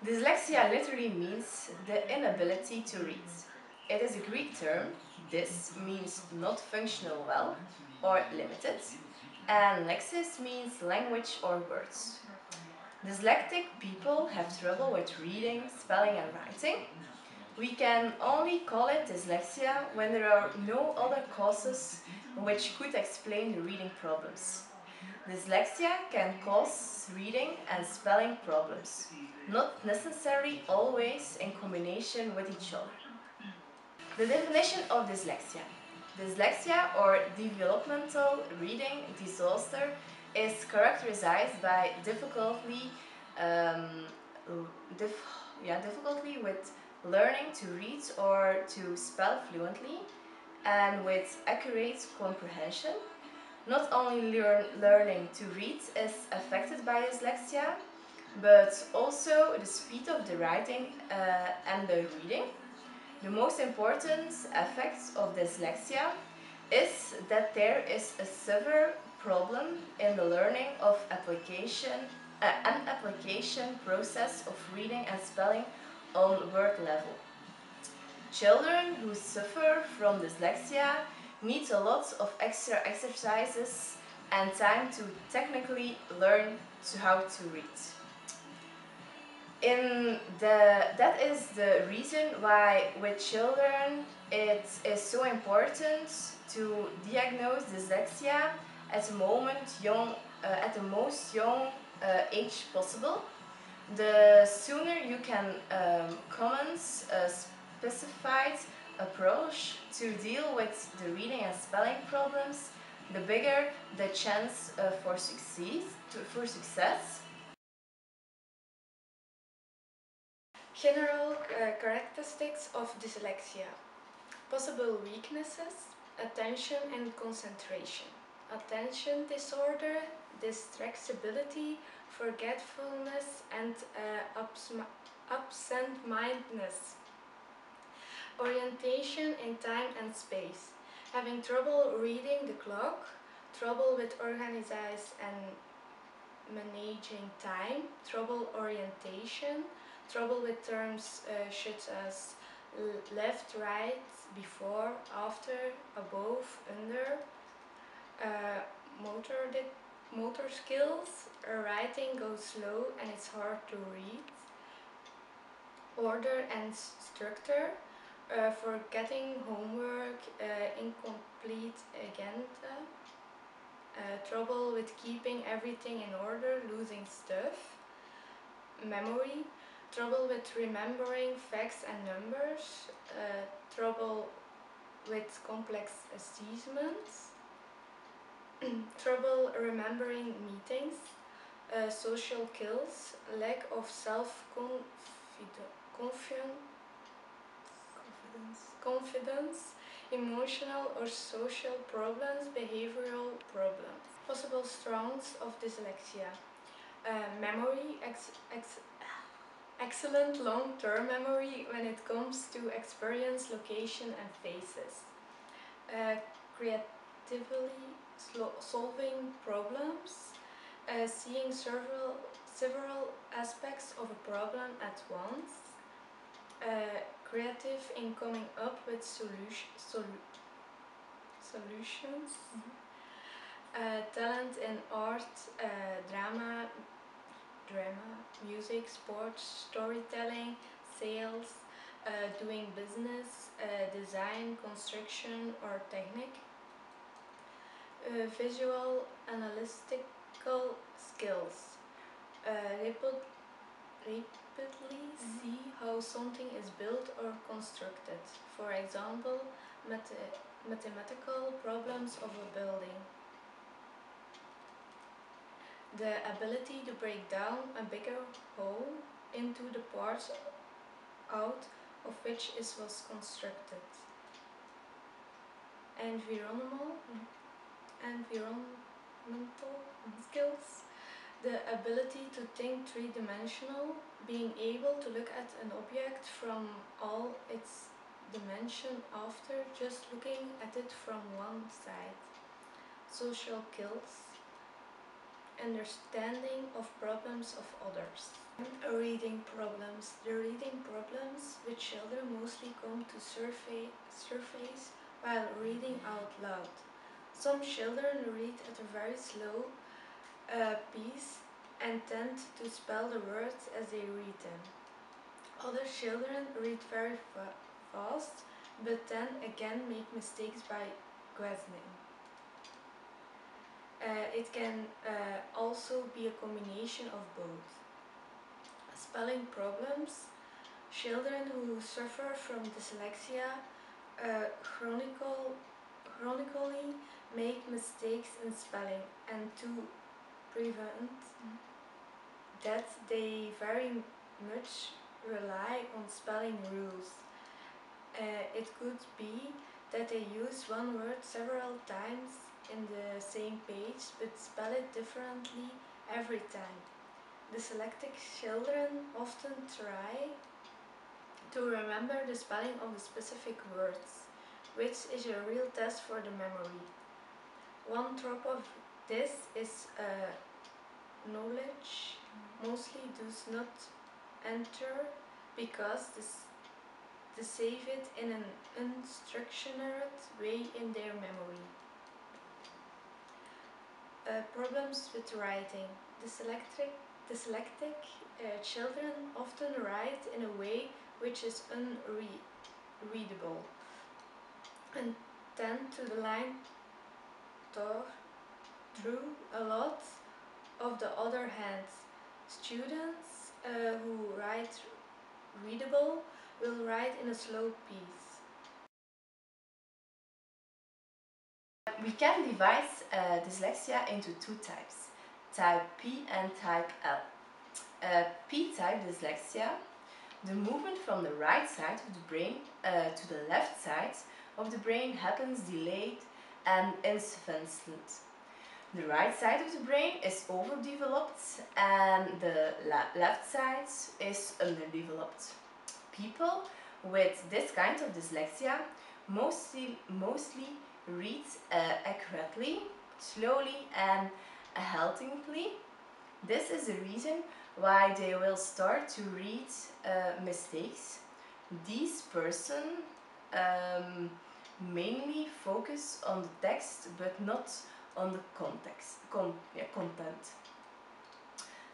Dyslexia literally means the inability to read. It is a Greek term. Dys means not functional well or limited, and lexis means language or words. Dyslexic people have trouble with reading, spelling, and writing. We can only call it dyslexia when there are no other causes which could explain the reading problems. Dyslexia can cause reading and spelling problems, not necessarily always in combination with each other. The definition of dyslexia. Dyslexia or developmental reading disorder is characterized by difficulty with learning to read or to spell fluently and with accurate comprehension. Not only learning to read is affected by dyslexia, but also the speed of the writing and the reading. The most important effect of dyslexia is that there is a severe problem in the learning of an application process of reading and spelling on word level. Children who suffer from dyslexia need a lot of extra exercises and time to technically learn how to read. That is the reason why with children it is so important to diagnose dyslexia at the most young age possible. The sooner you can comment a specified approach to deal with the reading and spelling problems, the bigger the chance for success. General characteristics of dyslexia. Possible weaknesses: attention and concentration. Attention disorder, distractibility, forgetfulness, and absent-mindedness. Orientation in time and space. Having trouble reading the clock, trouble with organizing and managing time, trouble orientation, trouble with terms such as left, right, before, after, above, under, motor skills, writing goes slow and it's hard to read, order and structure, forgetting homework, incomplete agenda, trouble with keeping everything in order, losing stuff, memory, trouble with remembering facts and numbers, trouble with complex achievements, trouble remembering meetings, social skills, lack of confidence, emotional or social problems, behavioral problems. Possible strengths of dyslexia. Memory, excellent long-term memory when it comes to experience, location and faces. Creatively solving problems, seeing several aspects of a problem at once, creative in coming up with solutions, talent in art, drama, music, sports, storytelling, sales, doing business, design, construction or technique, visual analytical skills, rapidly see how something is built or constructed, for example, mathematical problems of a building. The ability to break down a bigger whole into the parts out of which it was constructed. Environmental skills. The ability to think three-dimensional, being able to look at an object from all its dimensions after just looking at it from one side. Social skills. understanding of problems of others. Reading problems. The reading problems with children mostly come to surface while reading out loud. Some children read at a very slow pace and tend to spell the words as they read them. Other children read very fast, but then again make mistakes by questioning. It can also be a combination of both. Spelling problems. Children who suffer from dyslexia chronically make mistakes in spelling, and to prevent that they very much rely on spelling rules. It could be that they use one word several times in the same page but spell it differently every time. Dyslexic children often try to remember the spelling of the specific words, which is a real test for the memory. One drop of this is knowledge mostly does not enter because they save it in an unstructured way in their memory. Problems with writing. Dyslexic children often write in a way which is unreadable and tend to the line through a lot. Of the other hand, students who write readable will write in a slow pace. We can divide dyslexia into two types, type P and type L. P-type dyslexia, the movement from the right side of the brain to the left side of the brain happens delayed and insufficient. The right side of the brain is overdeveloped and the left side is underdeveloped. People with this kind of dyslexia mostly read accurately, slowly and haltingly. This is the reason why they will start to read mistakes. These persons mainly focus on the text but not on the content.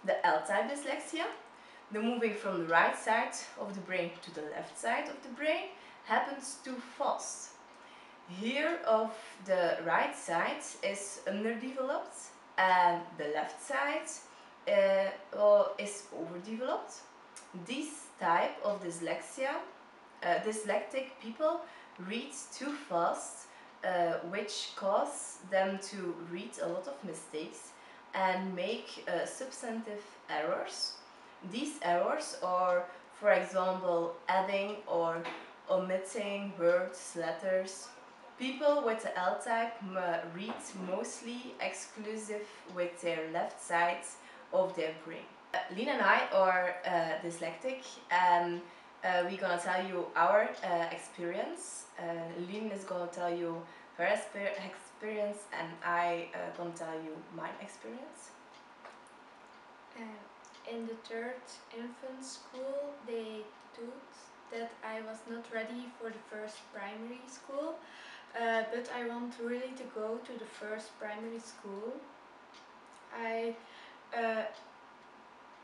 The L-type dyslexia, the moving from the right side of the brain to the left side of the brain, happens too fast. Here of the right side is underdeveloped and the left side is overdeveloped. This type of dyslexia, dyslexic people read too fast, which cause them to read a lot of mistakes and make substantive errors. These errors are, for example, adding or omitting words, letters. People with the L-type read mostly exclusive with their left side of their brain. Lynn and I are dyslexic and we're gonna tell you our experience. Lynn is gonna tell you her experience and I gonna tell you my experience. In the third infant school, they thought that I was not ready for the first primary school, but I want really to go to the first primary school.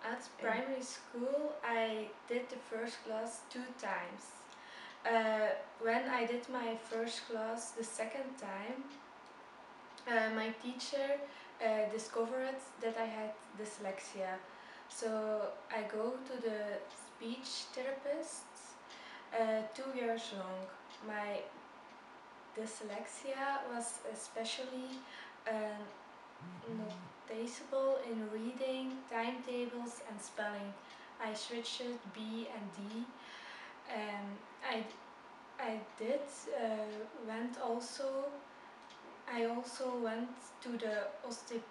At primary school, I did the first class 2 times. When I did my first class the second time, my teacher discovered that I had dyslexia. So I go to the speech therapist 2 years long. My dyslexia was especially noticeable in reading, timetables and spelling. I switched B and D. I also went to the osteopath.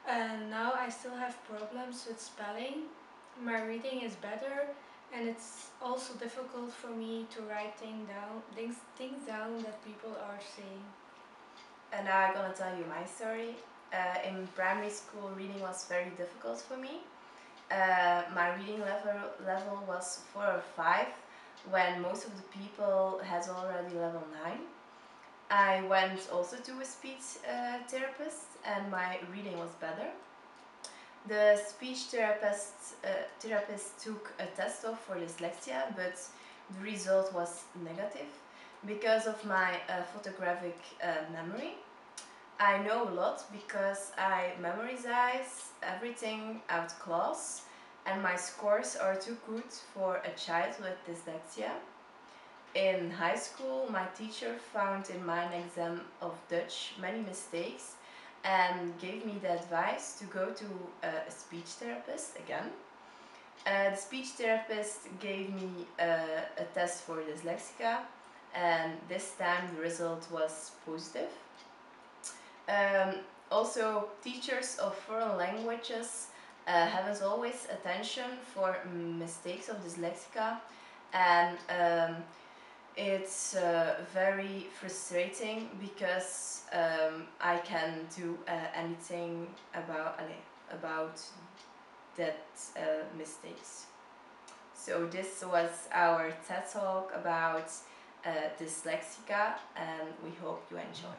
And now I still have problems with spelling. My reading is better and it's also difficult for me to write things down that people are saying. And now I'm gonna tell you my story. In primary school, reading was very difficult for me. My reading level was 4 or 5, when most of the people has already level 9. I went also to a speech therapist, and my reading was better. The speech therapist took a test of for dyslexia, but the result was negative because of my photographic memory. I know a lot because I memorize everything out class, and my scores are too good for a child with dyslexia. In high school, my teacher found in my exam of Dutch many mistakes and gave me the advice to go to a speech therapist again. The speech therapist gave me a test for dyslexia, and this time the result was positive. Um, Also, teachers of foreign languages haven't always attention for mistakes of dyslexia, and it's very frustrating because I can do anything about that mistakes. So this was our TED talk about dyslexia, and we hope you enjoy.